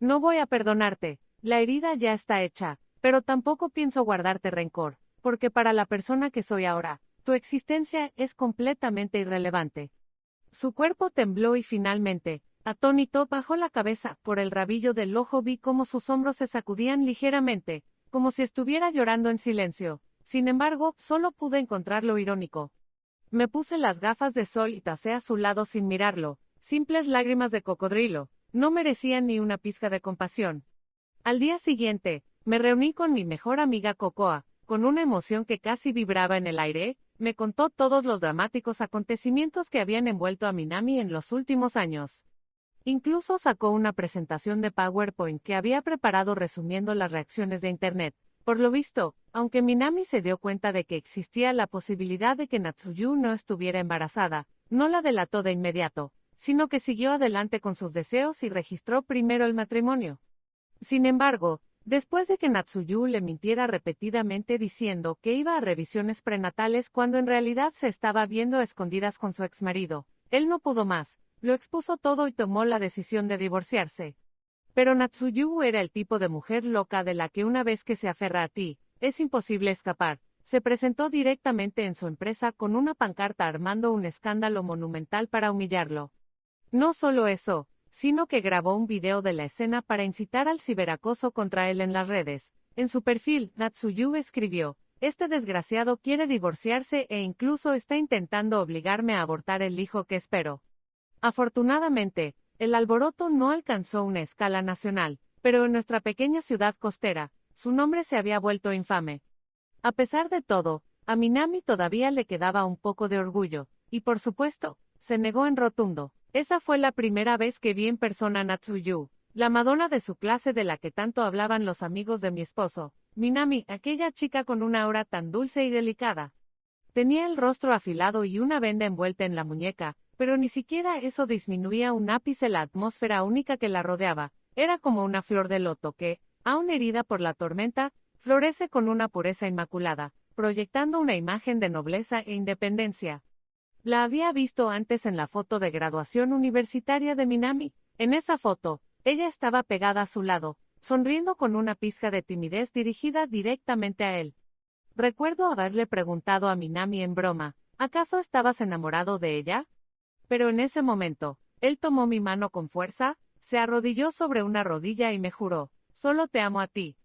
No voy a perdonarte, la herida ya está hecha, pero tampoco pienso guardarte rencor, porque para la persona que soy ahora, tu existencia es completamente irrelevante. Su cuerpo tembló y finalmente, atónito, bajó la cabeza. Por el rabillo del ojo vi cómo sus hombros se sacudían ligeramente, como si estuviera llorando en silencio. Sin embargo, solo pude encontrar lo irónico. Me puse las gafas de sol y pasé a su lado sin mirarlo. Simples lágrimas de cocodrilo, no merecían ni una pizca de compasión. Al día siguiente, me reuní con mi mejor amiga Cocoa, con una emoción que casi vibraba en el aire. Me contó todos los dramáticos acontecimientos que habían envuelto a Minami en los últimos años. Incluso sacó una presentación de PowerPoint que había preparado resumiendo las reacciones de Internet. Por lo visto, aunque Minami se dio cuenta de que existía la posibilidad de que Natsuyu no estuviera embarazada, no la delató de inmediato, sino que siguió adelante con sus deseos y registró primero el matrimonio. Sin embargo, después de que Natsuyu le mintiera repetidamente diciendo que iba a revisiones prenatales cuando en realidad se estaba viendo a escondidas con su exmarido, él no pudo más, lo expuso todo y tomó la decisión de divorciarse. Pero Natsuyu era el tipo de mujer loca de la que una vez que se aferra a ti, es imposible escapar. Se presentó directamente en su empresa con una pancarta armando un escándalo monumental para humillarlo. No solo eso, sino que grabó un video de la escena para incitar al ciberacoso contra él en las redes. En su perfil, Natsuyu escribió: "Este desgraciado quiere divorciarse e incluso está intentando obligarme a abortar el hijo que espero". Afortunadamente, el alboroto no alcanzó una escala nacional, pero en nuestra pequeña ciudad costera, su nombre se había vuelto infame. A pesar de todo, a Minami todavía le quedaba un poco de orgullo, y por supuesto, se negó en rotundo. Esa fue la primera vez que vi en persona a Natsuyu, la Madonna de su clase de la que tanto hablaban los amigos de mi esposo. Minami, aquella chica con una aura tan dulce y delicada. Tenía el rostro afilado y una venda envuelta en la muñeca, pero ni siquiera eso disminuía un ápice la atmósfera única que la rodeaba. Era como una flor de loto que, aún herida por la tormenta, florece con una pureza inmaculada, proyectando una imagen de nobleza e independencia. La había visto antes en la foto de graduación universitaria de Minami. En esa foto, ella estaba pegada a su lado, sonriendo con una pizca de timidez dirigida directamente a él. Recuerdo haberle preguntado a Minami en broma, ¿acaso estabas enamorado de ella? Pero en ese momento, él tomó mi mano con fuerza, se arrodilló sobre una rodilla y me juró: "Solo te amo a ti".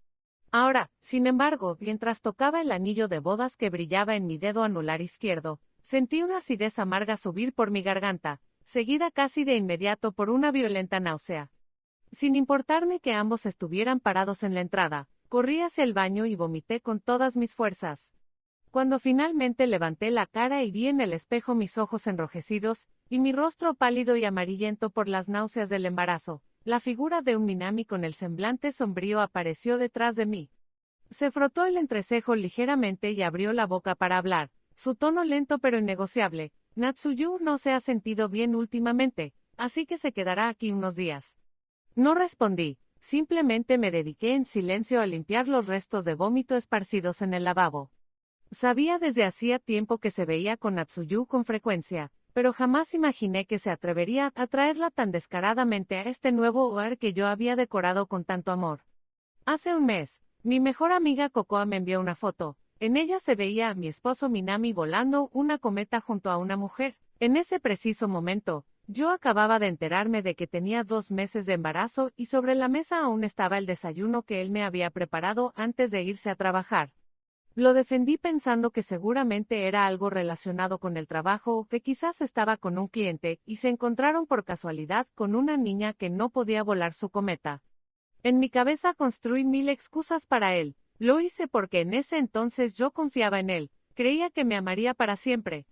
Ahora, sin embargo, mientras tocaba el anillo de bodas que brillaba en mi dedo anular izquierdo, sentí una acidez amarga subir por mi garganta, seguida casi de inmediato por una violenta náusea. Sin importarme que ambos estuvieran parados en la entrada, corrí hacia el baño y vomité con todas mis fuerzas. Cuando finalmente levanté la cara y vi en el espejo mis ojos enrojecidos, y mi rostro pálido y amarillento por las náuseas del embarazo, la figura de un Minami con el semblante sombrío apareció detrás de mí. Se frotó el entrecejo ligeramente y abrió la boca para hablar, su tono lento pero innegociable: "Natsuyu no se ha sentido bien últimamente, así que se quedará aquí unos días". No respondí, simplemente me dediqué en silencio a limpiar los restos de vómito esparcidos en el lavabo. Sabía desde hacía tiempo que se veía con Natsuyu con frecuencia, pero jamás imaginé que se atrevería a traerla tan descaradamente a este nuevo hogar que yo había decorado con tanto amor. Hace un mes, mi mejor amiga Cocoa me envió una foto. En ella se veía a mi esposo Minami volando una cometa junto a una mujer. En ese preciso momento, yo acababa de enterarme de que tenía 2 meses de embarazo y sobre la mesa aún estaba el desayuno que él me había preparado antes de irse a trabajar. Lo defendí pensando que seguramente era algo relacionado con el trabajo o que quizás estaba con un cliente y se encontraron por casualidad con una niña que no podía volar su cometa. En mi cabeza construí 1000 excusas para él. Lo hice porque en ese entonces yo confiaba en él, creía que me amaría para siempre.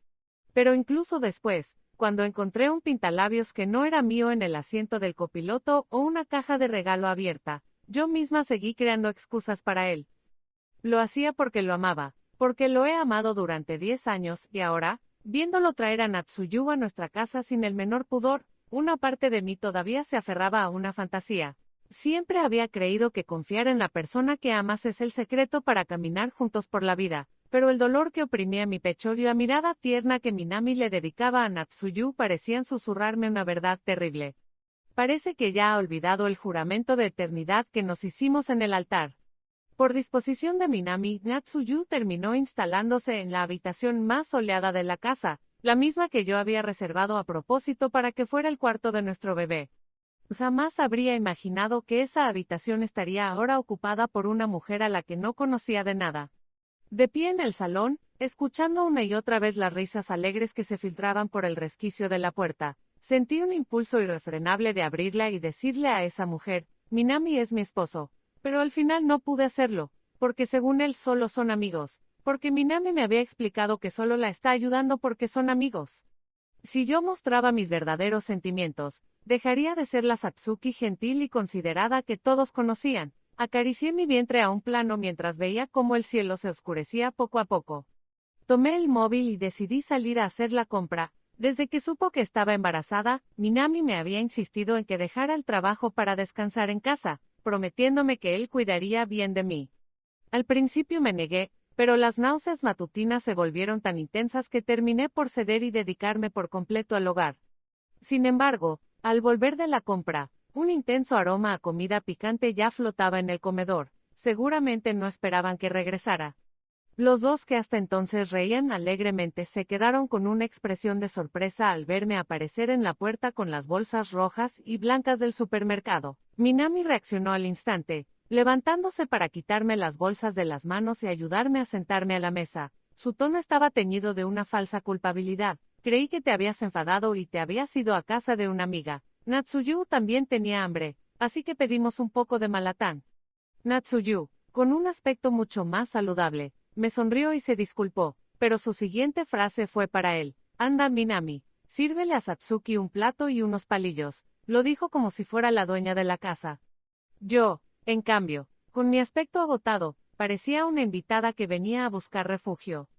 Pero incluso después, cuando encontré un pintalabios que no era mío en el asiento del copiloto o una caja de regalo abierta, yo misma seguí creando excusas para él. Lo hacía porque lo amaba, porque lo he amado durante 10 años y ahora, viéndolo traer a Natsuyu a nuestra casa sin el menor pudor, una parte de mí todavía se aferraba a una fantasía. Siempre había creído que confiar en la persona que amas es el secreto para caminar juntos por la vida, pero el dolor que oprimía mi pecho y la mirada tierna que Minami le dedicaba a Natsuyu parecían susurrarme una verdad terrible. Parece que ya ha olvidado el juramento de eternidad que nos hicimos en el altar. Por disposición de Minami, Natsuyu terminó instalándose en la habitación más soleada de la casa, la misma que yo había reservado a propósito para que fuera el cuarto de nuestro bebé. Jamás habría imaginado que esa habitación estaría ahora ocupada por una mujer a la que no conocía de nada. De pie en el salón, escuchando una y otra vez las risas alegres que se filtraban por el resquicio de la puerta, sentí un impulso irrefrenable de abrirla y decirle a esa mujer, Minami es mi esposo. Pero al final no pude hacerlo, porque según él solo son amigos, porque Minami me había explicado que solo la está ayudando porque son amigos. Si yo mostraba mis verdaderos sentimientos, dejaría de ser la Satsuki gentil y considerada que todos conocían. Acaricié mi vientre a un plano mientras veía cómo el cielo se oscurecía poco a poco. Tomé el móvil y decidí salir a hacer la compra. Desde que supo que estaba embarazada, Minami me había insistido en que dejara el trabajo para descansar en casa, prometiéndome que él cuidaría bien de mí. Al principio me negué, pero las náuseas matutinas se volvieron tan intensas que terminé por ceder y dedicarme por completo al hogar. Sin embargo, al volver de la compra, un intenso aroma a comida picante ya flotaba en el comedor. Seguramente no esperaban que regresara. Los dos que hasta entonces reían alegremente se quedaron con una expresión de sorpresa al verme aparecer en la puerta con las bolsas rojas y blancas del supermercado. Minami reaccionó al instante, levantándose para quitarme las bolsas de las manos y ayudarme a sentarme a la mesa. Su tono estaba teñido de una falsa culpabilidad. Creí que te habías enfadado y te habías ido a casa de una amiga. Natsuyu también tenía hambre, así que pedimos un poco de malatán. Natsuyu, con un aspecto mucho más saludable, me sonrió y se disculpó, pero su siguiente frase fue para él. Anda, Minami, sírvele a Satsuki un plato y unos palillos. Lo dijo como si fuera la dueña de la casa. Yo, en cambio, con mi aspecto agotado, parecía una invitada que venía a buscar refugio.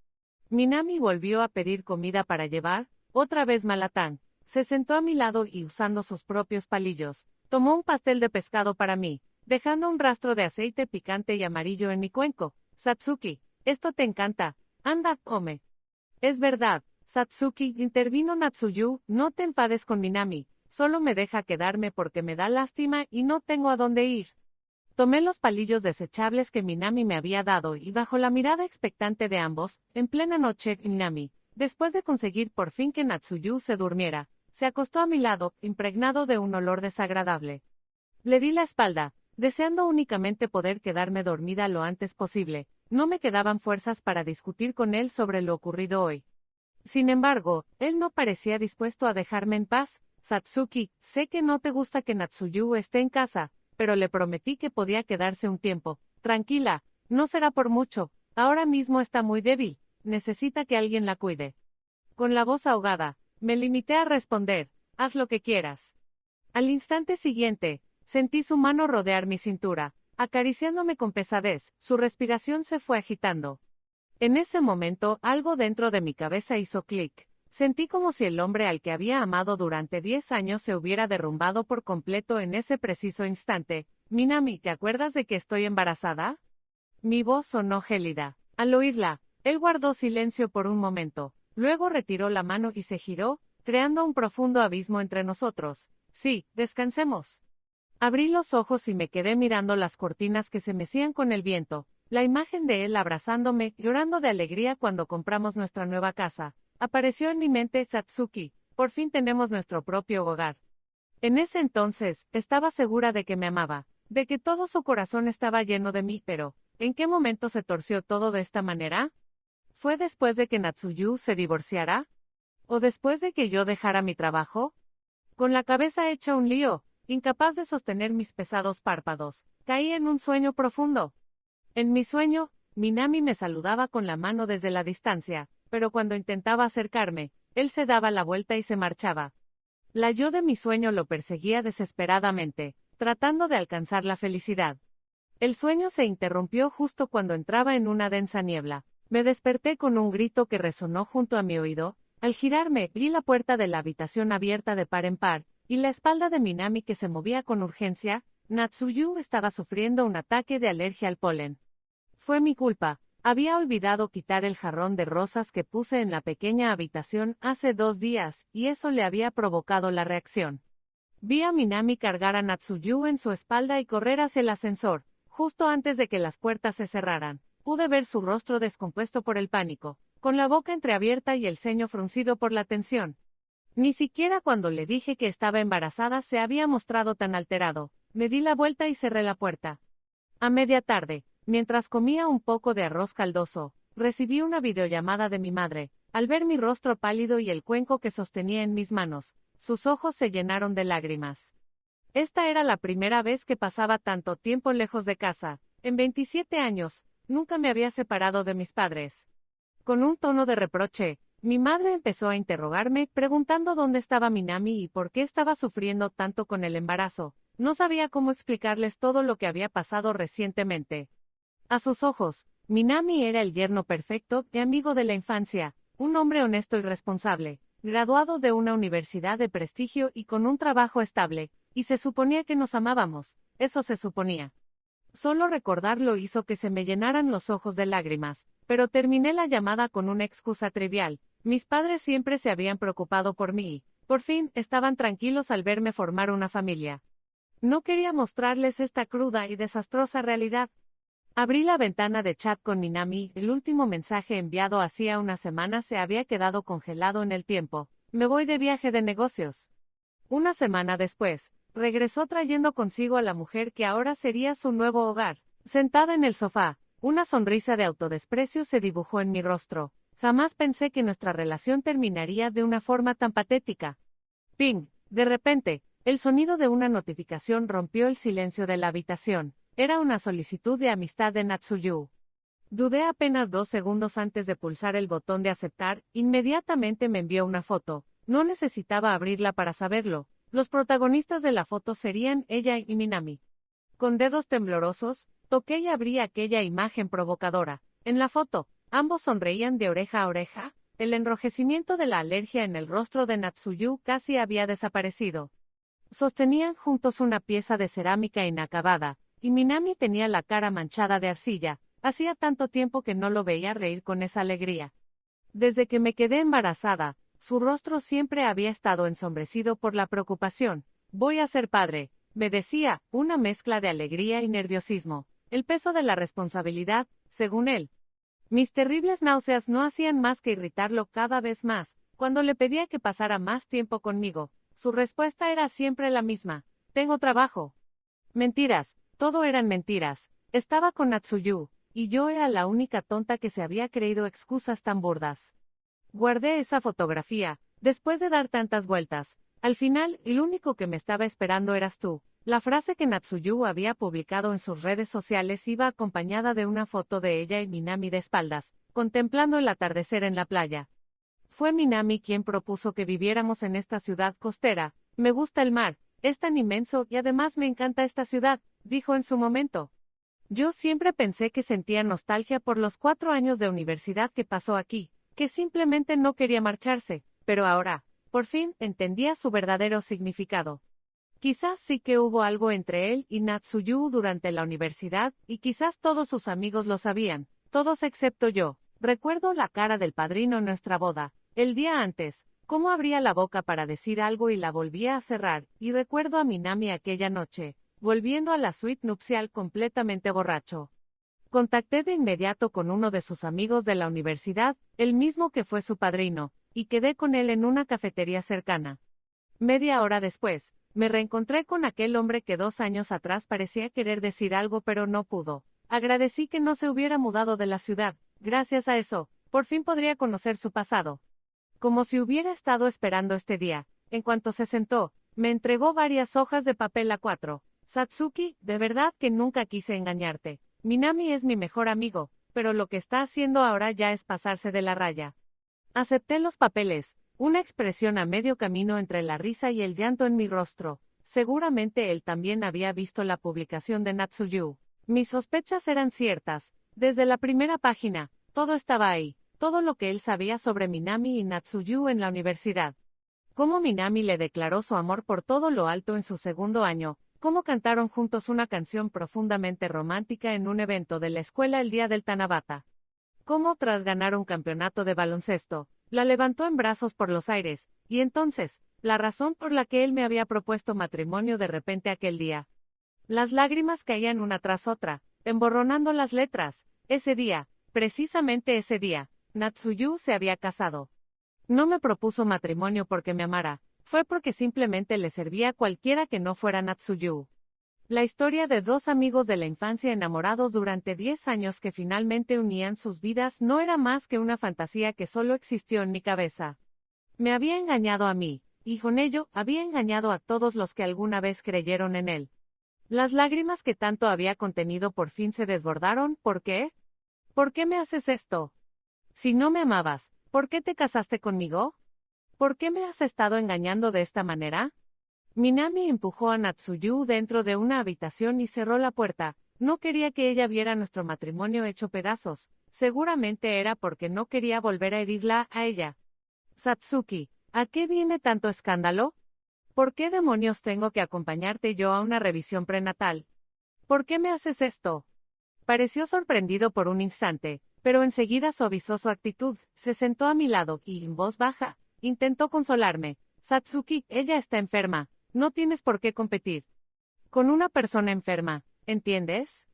Minami volvió a pedir comida para llevar, otra vez malatán. Se sentó a mi lado y usando sus propios palillos, tomó un pastel de pescado para mí, dejando un rastro de aceite picante y amarillo en mi cuenco. Satsuki, esto te encanta. Anda, come. Es verdad, Satsuki, intervino Natsuyu, no te enfades con Minami, solo me deja quedarme porque me da lástima y no tengo a dónde ir. Tomé los palillos desechables que Minami me había dado y bajo la mirada expectante de ambos, en plena noche, Minami, después de conseguir por fin que Natsuyu se durmiera, se acostó a mi lado, impregnado de un olor desagradable. Le di la espalda, deseando únicamente poder quedarme dormida lo antes posible. No me quedaban fuerzas para discutir con él sobre lo ocurrido hoy. Sin embargo, él no parecía dispuesto a dejarme en paz. Satsuki, sé que no te gusta que Natsuyu esté en casa, pero le prometí que podía quedarse un tiempo. Tranquila, no será por mucho, ahora mismo está muy débil, necesita que alguien la cuide. Con la voz ahogada, me limité a responder, haz lo que quieras. Al instante siguiente, sentí su mano rodear mi cintura, acariciándome con pesadez, su respiración se fue agitando. En ese momento, algo dentro de mi cabeza hizo clic. Sentí como si el hombre al que había amado durante 10 años se hubiera derrumbado por completo en ese preciso instante. Minami, ¿te acuerdas de que estoy embarazada? Mi voz sonó gélida. Al oírla, él guardó silencio por un momento, luego retiró la mano y se giró, creando un profundo abismo entre nosotros. Sí, descansemos. Abrí los ojos y me quedé mirando las cortinas que se mecían con el viento, la imagen de él abrazándome, llorando de alegría cuando compramos nuestra nueva casa. Apareció en mi mente Satsuki, por fin tenemos nuestro propio hogar. En ese entonces, estaba segura de que me amaba, de que todo su corazón estaba lleno de mí, pero, ¿en qué momento se torció todo de esta manera? ¿Fue después de que Natsuyu se divorciara? ¿O después de que yo dejara mi trabajo? Con la cabeza hecha un lío, incapaz de sostener mis pesados párpados, caí en un sueño profundo. En mi sueño, Minami me saludaba con la mano desde la distancia, pero cuando intentaba acercarme, él se daba la vuelta y se marchaba. La yo de mi sueño lo perseguía desesperadamente, tratando de alcanzar la felicidad. El sueño se interrumpió justo cuando entraba en una densa niebla. Me desperté con un grito que resonó junto a mi oído. Al girarme, vi la puerta de la habitación abierta de par en par, y la espalda de Minami que se movía con urgencia. Natsuyu estaba sufriendo un ataque de alergia al polen. Fue mi culpa. Había olvidado quitar el jarrón de rosas que puse en la pequeña habitación hace 2 días, y eso le había provocado la reacción. Vi a Minami cargar a Natsuyu en su espalda y correr hacia el ascensor, justo antes de que las puertas se cerraran. Pude ver su rostro descompuesto por el pánico, con la boca entreabierta y el ceño fruncido por la tensión. Ni siquiera cuando le dije que estaba embarazada se había mostrado tan alterado. Me di la vuelta y cerré la puerta. A media tarde, mientras comía un poco de arroz caldoso, recibí una videollamada de mi madre. Al ver mi rostro pálido y el cuenco que sostenía en mis manos, sus ojos se llenaron de lágrimas. Esta era la primera vez que pasaba tanto tiempo lejos de casa. En 27 años, nunca me había separado de mis padres. Con un tono de reproche, mi madre empezó a interrogarme, preguntando dónde estaba Minami y por qué estaba sufriendo tanto con el embarazo. No sabía cómo explicarles todo lo que había pasado recientemente. A sus ojos, Minami era el yerno perfecto y amigo de la infancia, un hombre honesto y responsable, graduado de una universidad de prestigio y con un trabajo estable, y se suponía que nos amábamos, eso se suponía. Solo recordarlo hizo que se me llenaran los ojos de lágrimas, pero terminé la llamada con una excusa trivial. Mis padres siempre se habían preocupado por mí y, por fin, estaban tranquilos al verme formar una familia. No quería mostrarles esta cruda y desastrosa realidad. Abrí la ventana de chat con Minami, el último mensaje enviado hacía una semana se había quedado congelado en el tiempo. Me voy de viaje de negocios. Una semana después, regresó trayendo consigo a la mujer que ahora sería su nuevo hogar. Sentada en el sofá, una sonrisa de autodesprecio se dibujó en mi rostro. Jamás pensé que nuestra relación terminaría de una forma tan patética. Ping. De repente, el sonido de una notificación rompió el silencio de la habitación. Era una solicitud de amistad de Natsuyu. Dudé apenas 2 segundos antes de pulsar el botón de aceptar, inmediatamente me envió una foto. No necesitaba abrirla para saberlo. Los protagonistas de la foto serían ella y Minami. Con dedos temblorosos, toqué y abrí aquella imagen provocadora. En la foto, ambos sonreían de oreja a oreja. El enrojecimiento de la alergia en el rostro de Natsuyu casi había desaparecido. Sostenían juntos una pieza de cerámica inacabada, y Minami tenía la cara manchada de arcilla. Hacía tanto tiempo que no lo veía reír con esa alegría. Desde que me quedé embarazada, su rostro siempre había estado ensombrecido por la preocupación. Voy a ser padre, me decía, una mezcla de alegría y nerviosismo. El peso de la responsabilidad, según él. Mis terribles náuseas no hacían más que irritarlo cada vez más. Cuando le pedía que pasara más tiempo conmigo, su respuesta era siempre la misma. Tengo trabajo. Mentiras, todo eran mentiras. Estaba con Natsuyu, y yo era la única tonta que se había creído excusas tan burdas. Guardé esa fotografía, después de dar tantas vueltas. Al final, el único que me estaba esperando eras tú. La frase que Natsuyu había publicado en sus redes sociales iba acompañada de una foto de ella y Minami de espaldas, contemplando el atardecer en la playa. Fue Minami quien propuso que viviéramos en esta ciudad costera. Me gusta el mar, es tan inmenso y además me encanta esta ciudad, dijo en su momento. Yo siempre pensé que sentía nostalgia por los 4 años de universidad que pasó aquí, que simplemente no quería marcharse, pero ahora, por fin, entendía su verdadero significado. Quizás sí que hubo algo entre él y Natsuyu durante la universidad, y quizás todos sus amigos lo sabían, todos excepto yo. Recuerdo la cara del padrino en nuestra boda, el día antes, cómo abría la boca para decir algo y la volvía a cerrar, y recuerdo a Minami aquella noche, volviendo a la suite nupcial completamente borracho. Contacté de inmediato con uno de sus amigos de la universidad, el mismo que fue su padrino, y quedé con él en una cafetería cercana. Media hora después, me reencontré con aquel hombre que 2 años atrás parecía querer decir algo pero no pudo. Agradecí que no se hubiera mudado de la ciudad, gracias a eso, por fin podría conocer su pasado. Como si hubiera estado esperando este día, en cuanto se sentó, me entregó varias hojas de papel A4. Satsuki, de verdad que nunca quise engañarte. Minami es mi mejor amigo, pero lo que está haciendo ahora ya es pasarse de la raya. Acepté los papeles, una expresión a medio camino entre la risa y el llanto en mi rostro. Seguramente él también había visto la publicación de Natsuyu. Mis sospechas eran ciertas. Desde la primera página, todo estaba ahí, todo lo que él sabía sobre Minami y Natsuyu en la universidad. Cómo Minami le declaró su amor por todo lo alto en su segundo año, cómo cantaron juntos una canción profundamente romántica en un evento de la escuela el día del Tanabata. Cómo tras ganar un campeonato de baloncesto, la levantó en brazos por los aires, y entonces, la razón por la que él me había propuesto matrimonio de repente aquel día. Las lágrimas caían una tras otra, emborronando las letras. Ese día, precisamente ese día, Natsuyu se había casado. No me propuso matrimonio porque me amara, fue porque simplemente le servía a cualquiera que no fuera Natsuyu. La historia de dos amigos de la infancia enamorados durante 10 años que finalmente unían sus vidas no era más que una fantasía que solo existió en mi cabeza. Me había engañado a mí, y con ello había engañado a todos los que alguna vez creyeron en él. Las lágrimas que tanto había contenido por fin se desbordaron. ¿Por qué? ¿Por qué me haces esto? Si no me amabas, ¿por qué te casaste conmigo? ¿Por qué me has estado engañando de esta manera? Minami empujó a Natsuyu dentro de una habitación y cerró la puerta. No quería que ella viera nuestro matrimonio hecho pedazos. Seguramente era porque no quería volver a herirla a ella. Satsuki, ¿a qué viene tanto escándalo? ¿Por qué demonios tengo que acompañarte yo a una revisión prenatal? ¿Por qué me haces esto? Pareció sorprendido por un instante, pero enseguida suavizó su actitud, se sentó a mi lado y, en voz baja, intentó consolarme. Satsuki, ella está enferma, no tienes por qué competir con una persona enferma, ¿entiendes?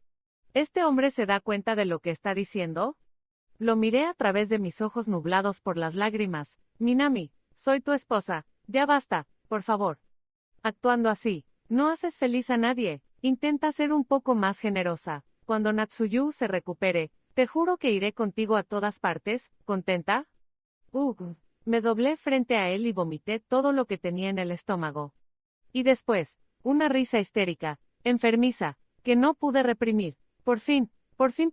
¿Este hombre se da cuenta de lo que está diciendo? Lo miré a través de mis ojos nublados por las lágrimas. Minami, soy tu esposa, ya basta, por favor. Actuando así, no haces feliz a nadie, intenta ser un poco más generosa. Cuando Natsuyu se recupere, te juro que iré contigo a todas partes. ¿Contenta? Me doblé frente a él y vomité todo lo que tenía en el estómago. Y después, una risa histérica, enfermiza, que no pude reprimir. Por fin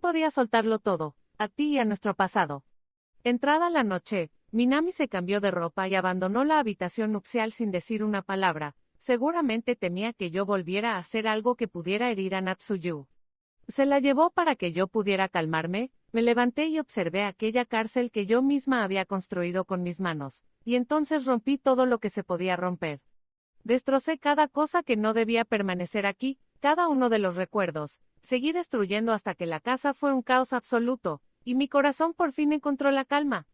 podía soltarlo todo, a ti y a nuestro pasado. Entrada la noche, Minami se cambió de ropa y abandonó la habitación nupcial sin decir una palabra. Seguramente temía que yo volviera a hacer algo que pudiera herir a Natsuyu. Se la llevó para que yo pudiera calmarme. Me levanté y observé aquella cárcel que yo misma había construido con mis manos, y entonces rompí todo lo que se podía romper. Destrocé cada cosa que no debía permanecer aquí, cada uno de los recuerdos. Seguí destruyendo hasta que la casa fue un caos absoluto, y mi corazón por fin encontró la calma.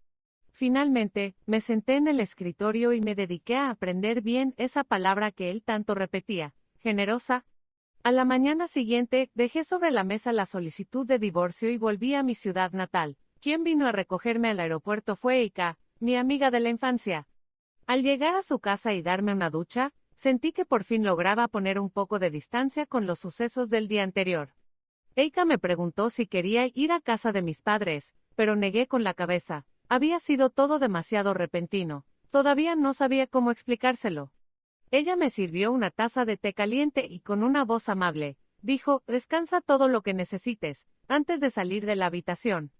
Finalmente, me senté en el escritorio y me dediqué a aprender bien esa palabra que él tanto repetía, generosa. A la mañana siguiente, dejé sobre la mesa la solicitud de divorcio y volví a mi ciudad natal. Quien vino a recogerme al aeropuerto fue Eika, mi amiga de la infancia. Al llegar a su casa y darme una ducha, sentí que por fin lograba poner un poco de distancia con los sucesos del día anterior. Eika me preguntó si quería ir a casa de mis padres, pero negué con la cabeza. Había sido todo demasiado repentino. Todavía no sabía cómo explicárselo. Ella me sirvió una taza de té caliente y con una voz amable, dijo, descansa todo lo que necesites, antes de salir de la habitación.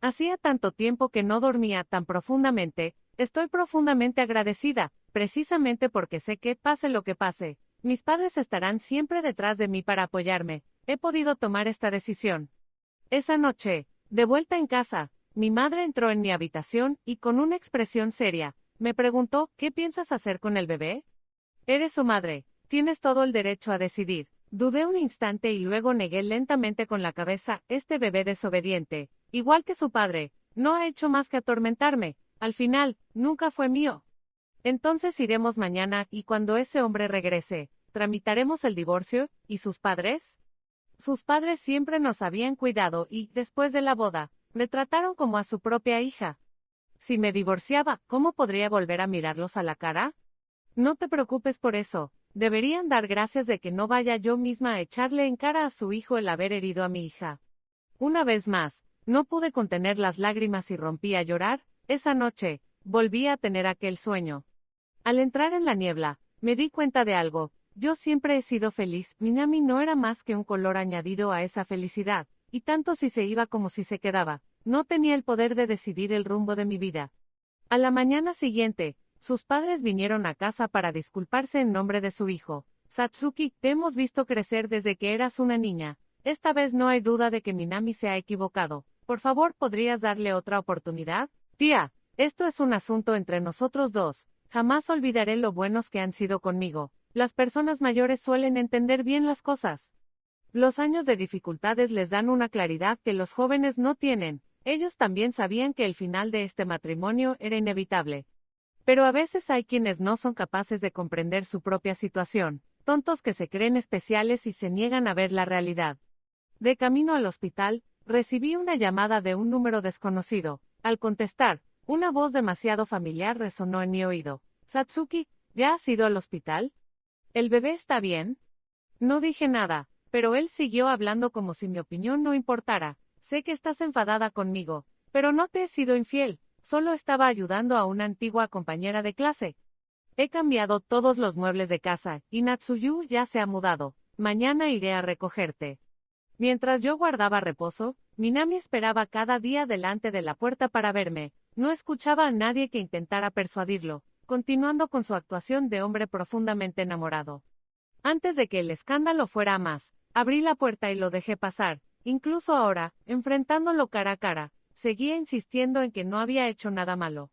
Hacía tanto tiempo que no dormía tan profundamente, estoy profundamente agradecida, precisamente porque sé que, pase lo que pase, mis padres estarán siempre detrás de mí para apoyarme, he podido tomar esta decisión. Esa noche, de vuelta en casa, mi madre entró en mi habitación y con una expresión seria, me preguntó, ¿qué piensas hacer con el bebé? Eres su madre, tienes todo el derecho a decidir. Dudé un instante y luego negué lentamente con la cabeza, este bebé desobediente, igual que su padre, no ha hecho más que atormentarme, al final, nunca fue mío. Entonces iremos mañana y cuando ese hombre regrese, tramitaremos el divorcio, ¿y sus padres? Sus padres siempre nos habían cuidado y, después de la boda, me trataron como a su propia hija. Si me divorciaba, ¿cómo podría volver a mirarlos a la cara? No te preocupes por eso, deberían dar gracias de que no vaya yo misma a echarle en cara a su hijo el haber herido a mi hija. Una vez más, no pude contener las lágrimas y rompí a llorar. Esa noche, volví a tener aquel sueño. Al entrar en la niebla, me di cuenta de algo, yo siempre he sido feliz, Minami no era más que un color añadido a esa felicidad, y tanto si se iba como si se quedaba, no tenía el poder de decidir el rumbo de mi vida. A la mañana siguiente, sus padres vinieron a casa para disculparse en nombre de su hijo. Satsuki, te hemos visto crecer desde que eras una niña. Esta vez no hay duda de que Minami se ha equivocado. Por favor, ¿podrías darle otra oportunidad? Tía, esto es un asunto entre nosotros dos. Jamás olvidaré lo buenos que han sido conmigo. Las personas mayores suelen entender bien las cosas. Los años de dificultades les dan una claridad que los jóvenes no tienen. Ellos también sabían que el final de este matrimonio era inevitable. Pero a veces hay quienes no son capaces de comprender su propia situación, tontos que se creen especiales y se niegan a ver la realidad. De camino al hospital, recibí una llamada de un número desconocido. Al contestar, una voz demasiado familiar resonó en mi oído. Satsuki, ¿ya has ido al hospital? ¿El bebé está bien? No dije nada, pero él siguió hablando como si mi opinión no importara. Sé que estás enfadada conmigo, pero no te he sido infiel, solo estaba ayudando a una antigua compañera de clase. He cambiado todos los muebles de casa, y Natsuyu ya se ha mudado. Mañana iré a recogerte. Mientras yo guardaba reposo, Minami esperaba cada día delante de la puerta para verme. No escuchaba a nadie que intentara persuadirlo, continuando con su actuación de hombre profundamente enamorado. Antes de que el escándalo fuera a más, abrí la puerta y lo dejé pasar. Incluso ahora, enfrentándolo cara a cara, seguía insistiendo en que no había hecho nada malo.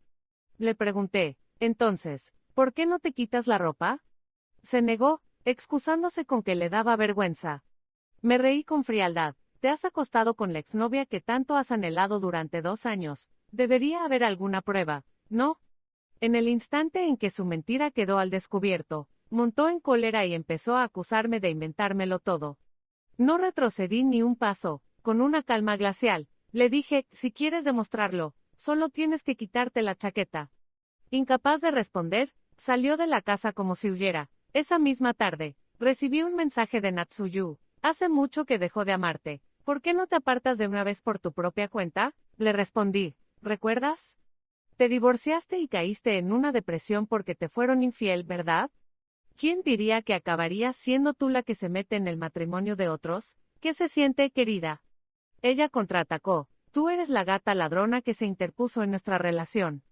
Le pregunté, entonces, ¿por qué no te quitas la ropa? Se negó, excusándose con que le daba vergüenza. Me reí con frialdad. Te has acostado con la exnovia que tanto has anhelado durante 2 años. Debería haber alguna prueba, ¿no? En el instante en que su mentira quedó al descubierto, montó en cólera y empezó a acusarme de inventármelo todo. No retrocedí ni un paso, con una calma glacial. Le dije, si quieres demostrarlo, solo tienes que quitarte la chaqueta. Incapaz de responder, salió de la casa como si huyera. Esa misma tarde, recibí un mensaje de Natsuyu. Hace mucho que dejó de amarte. ¿Por qué no te apartas de una vez por tu propia cuenta? Le respondí. ¿Recuerdas? Te divorciaste y caíste en una depresión porque te fueron infiel, ¿verdad? ¿Quién diría que acabarías siendo tú la que se mete en el matrimonio de otros? ¿Qué se siente, querida? Ella contraatacó. Tú eres la gata ladrona que se interpuso en nuestra relación.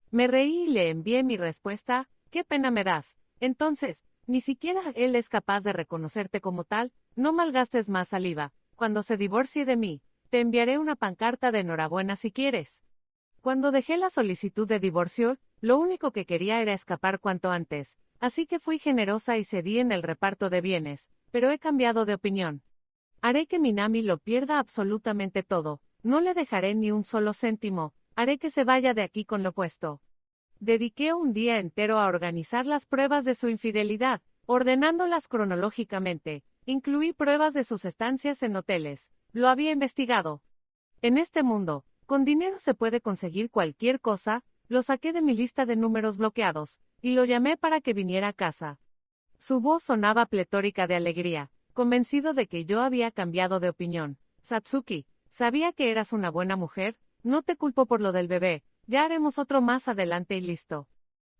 Me reí y le envié mi respuesta. ¿Qué pena me das? Entonces, ni siquiera él es capaz de reconocerte como tal. No malgastes más saliva. Cuando se divorcie de mí, te enviaré una pancarta de enhorabuena si quieres. Cuando dejé la solicitud de divorcio, lo único que quería era escapar cuanto antes, así que fui generosa y cedí en el reparto de bienes, pero he cambiado de opinión. Haré que Minami lo pierda absolutamente todo, no le dejaré ni un solo céntimo, haré que se vaya de aquí con lo puesto. Dediqué un día entero a organizar las pruebas de su infidelidad, ordenándolas cronológicamente, incluí pruebas de sus estancias en hoteles, lo había investigado. En este mundo, con dinero se puede conseguir cualquier cosa, lo saqué de mi lista de números bloqueados, y lo llamé para que viniera a casa. Su voz sonaba pletórica de alegría, convencido de que yo había cambiado de opinión. Satsuki, sabía que eras una buena mujer, no te culpo por lo del bebé, ya haremos otro más adelante y listo.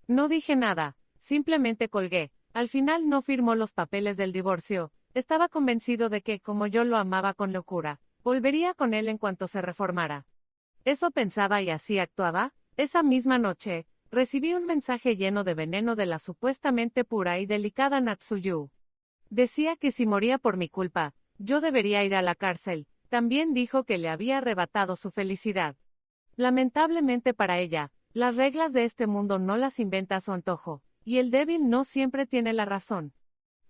No dije nada, simplemente colgué. Al final no firmó los papeles del divorcio, estaba convencido de que, como yo lo amaba con locura, volvería con él en cuanto se reformara. Eso pensaba y así actuaba. Esa misma noche, recibí un mensaje lleno de veneno de la supuestamente pura y delicada Natsuyu. Decía que si moría por mi culpa, yo debería ir a la cárcel. También dijo que le había arrebatado su felicidad. Lamentablemente para ella, las reglas de este mundo no las inventa a su antojo, y el débil no siempre tiene la razón.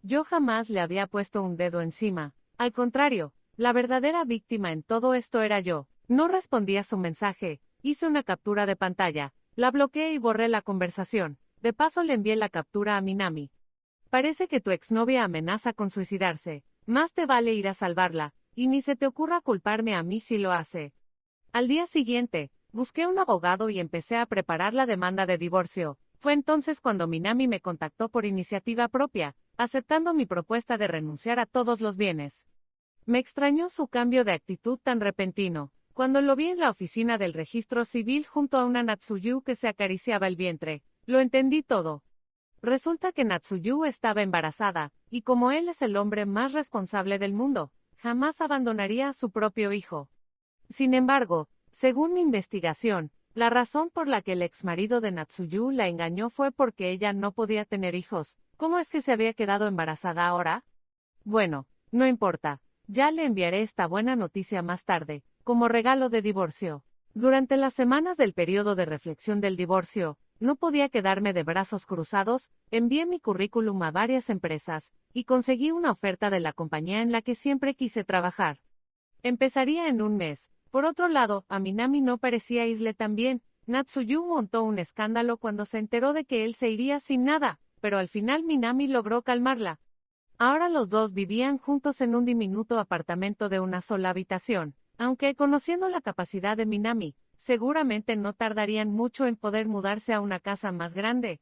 Yo jamás le había puesto un dedo encima. Al contrario, la verdadera víctima en todo esto era yo. No respondí a su mensaje, hice una captura de pantalla, la bloqueé y borré la conversación. De paso le envié la captura a Minami. Parece que tu exnovia amenaza con suicidarse. Más te vale ir a salvarla, y ni se te ocurra culparme a mí si lo hace. Al día siguiente, busqué un abogado y empecé a preparar la demanda de divorcio. Fue entonces cuando Minami me contactó por iniciativa propia, aceptando mi propuesta de renunciar a todos los bienes. Me extrañó su cambio de actitud tan repentino. Cuando lo vi en la oficina del registro civil junto a una Natsuyu que se acariciaba el vientre, lo entendí todo. Resulta que Natsuyu estaba embarazada, y como él es el hombre más responsable del mundo, jamás abandonaría a su propio hijo. Sin embargo, según mi investigación, la razón por la que el exmarido de Natsuyu la engañó fue porque ella no podía tener hijos. ¿Cómo es que se había quedado embarazada ahora? Bueno, no importa. Ya le enviaré esta buena noticia más tarde, como regalo de divorcio. Durante las semanas del periodo de reflexión del divorcio, no podía quedarme de brazos cruzados, envié mi currículum a varias empresas, y conseguí una oferta de la compañía en la que siempre quise trabajar. Empezaría en un mes. Por otro lado, a Minami no parecía irle tan bien, Natsuyu montó un escándalo cuando se enteró de que él se iría sin nada, pero al final Minami logró calmarla. Ahora los dos vivían juntos en un diminuto apartamento de una sola habitación, aunque conociendo la capacidad de Minami, seguramente no tardarían mucho en poder mudarse a una casa más grande.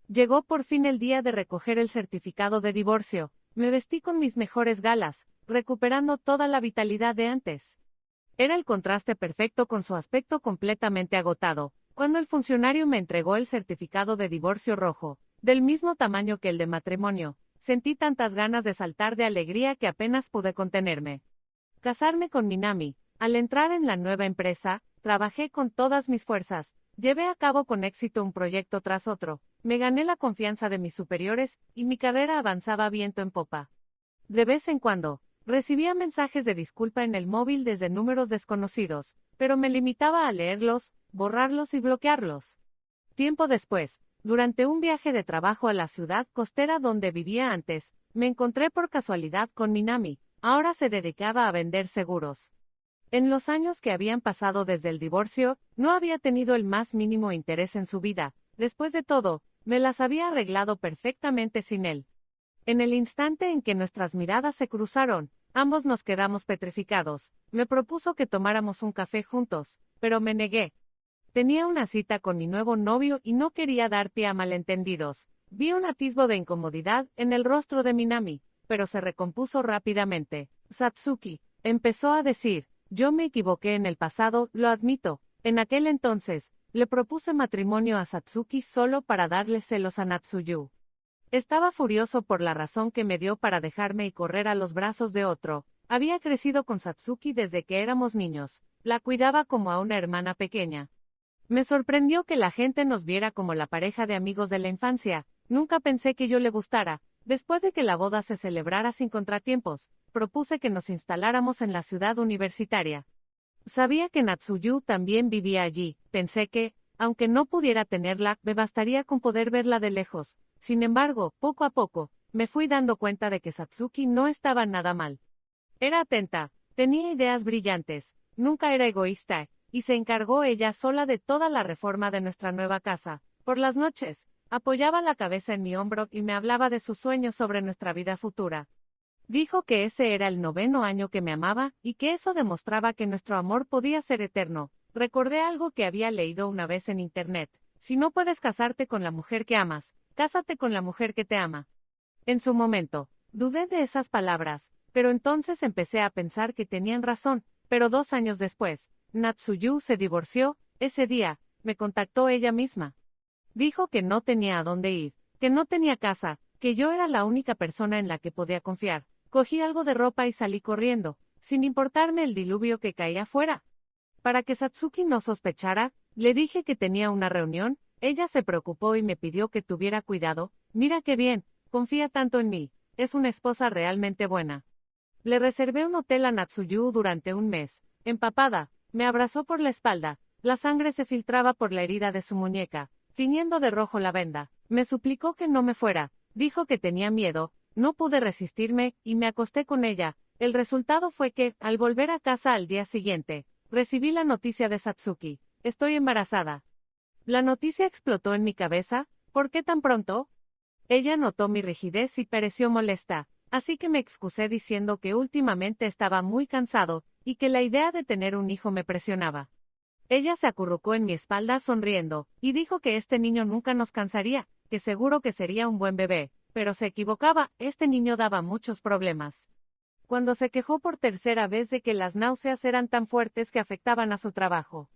Llegó por fin el día de recoger el certificado de divorcio. Me vestí con mis mejores galas, recuperando toda la vitalidad de antes. Era el contraste perfecto con su aspecto completamente agotado, cuando el funcionario me entregó el certificado de divorcio rojo, del mismo tamaño que el de matrimonio. Sentí tantas ganas de saltar de alegría que apenas pude contenerme. Casarme con Minami. Al entrar en la nueva empresa, trabajé con todas mis fuerzas, llevé a cabo con éxito un proyecto tras otro, me gané la confianza de mis superiores, y mi carrera avanzaba viento en popa. De vez en cuando, recibía mensajes de disculpa en el móvil desde números desconocidos, pero me limitaba a leerlos, borrarlos y bloquearlos. Tiempo después, durante un viaje de trabajo a la ciudad costera donde vivía antes, me encontré por casualidad con Minami. Ahora se dedicaba a vender seguros. En los años que habían pasado desde el divorcio, no había tenido el más mínimo interés en su vida. Después de todo, me las había arreglado perfectamente sin él. En el instante en que nuestras miradas se cruzaron, ambos nos quedamos petrificados. Me propuso que tomáramos un café juntos, pero me negué. Tenía una cita con mi nuevo novio y no quería dar pie a malentendidos. Vi un atisbo de incomodidad en el rostro de Minami, pero se recompuso rápidamente. Satsuki, empezó a decir, yo me equivoqué en el pasado, lo admito. En aquel entonces, le propuse matrimonio a Satsuki solo para darle celos a Natsuyu. Estaba furioso por la razón que me dio para dejarme y correr a los brazos de otro. Había crecido con Satsuki desde que éramos niños. La cuidaba como a una hermana pequeña. Me sorprendió que la gente nos viera como la pareja de amigos de la infancia. Nunca pensé que yo le gustara. Después de que la boda se celebrara sin contratiempos, propuse que nos instaláramos en la ciudad universitaria. Sabía que Natsuyu también vivía allí. Pensé que, aunque no pudiera tenerla, me bastaría con poder verla de lejos. Sin embargo, poco a poco, me fui dando cuenta de que Satsuki no estaba nada mal. Era atenta, tenía ideas brillantes, nunca era egoísta, y se encargó ella sola de toda la reforma de nuestra nueva casa. Por las noches, apoyaba la cabeza en mi hombro y me hablaba de sus sueños sobre nuestra vida futura. Dijo que ese era el 9º año que me amaba, y que eso demostraba que nuestro amor podía ser eterno. Recordé algo que había leído una vez en internet. Si no puedes casarte con la mujer que amas, cásate con la mujer que te ama. En su momento, dudé de esas palabras, pero entonces empecé a pensar que tenían razón. Pero 2 años después, Natsuyu se divorció. Ese día, me contactó ella misma. Dijo que no tenía a dónde ir, que no tenía casa, que yo era la única persona en la que podía confiar. Cogí algo de ropa y salí corriendo, sin importarme el diluvio que caía afuera. Para que Satsuki no sospechara, le dije que tenía una reunión. Ella se preocupó y me pidió que tuviera cuidado. Mira qué bien, confía tanto en mí, es una esposa realmente buena. Le reservé un hotel a Natsuyu durante un mes. Empapada, me abrazó por la espalda, la sangre se filtraba por la herida de su muñeca, tiñendo de rojo la venda. Me suplicó que no me fuera, dijo que tenía miedo, no pude resistirme, y me acosté con ella. El resultado fue que, al volver a casa al día siguiente, recibí la noticia de Satsuki. Estoy embarazada. La noticia explotó en mi cabeza. ¿Por qué tan pronto? Ella notó mi rigidez y pareció molesta, así que me excusé diciendo que últimamente estaba muy cansado, y que la idea de tener un hijo me presionaba. Ella se acurrucó en mi espalda sonriendo, y dijo que este niño nunca nos cansaría, que seguro que sería un buen bebé, pero se equivocaba, este niño daba muchos problemas. Cuando se quejó por tercera vez de que las náuseas eran tan fuertes que afectaban a su trabajo.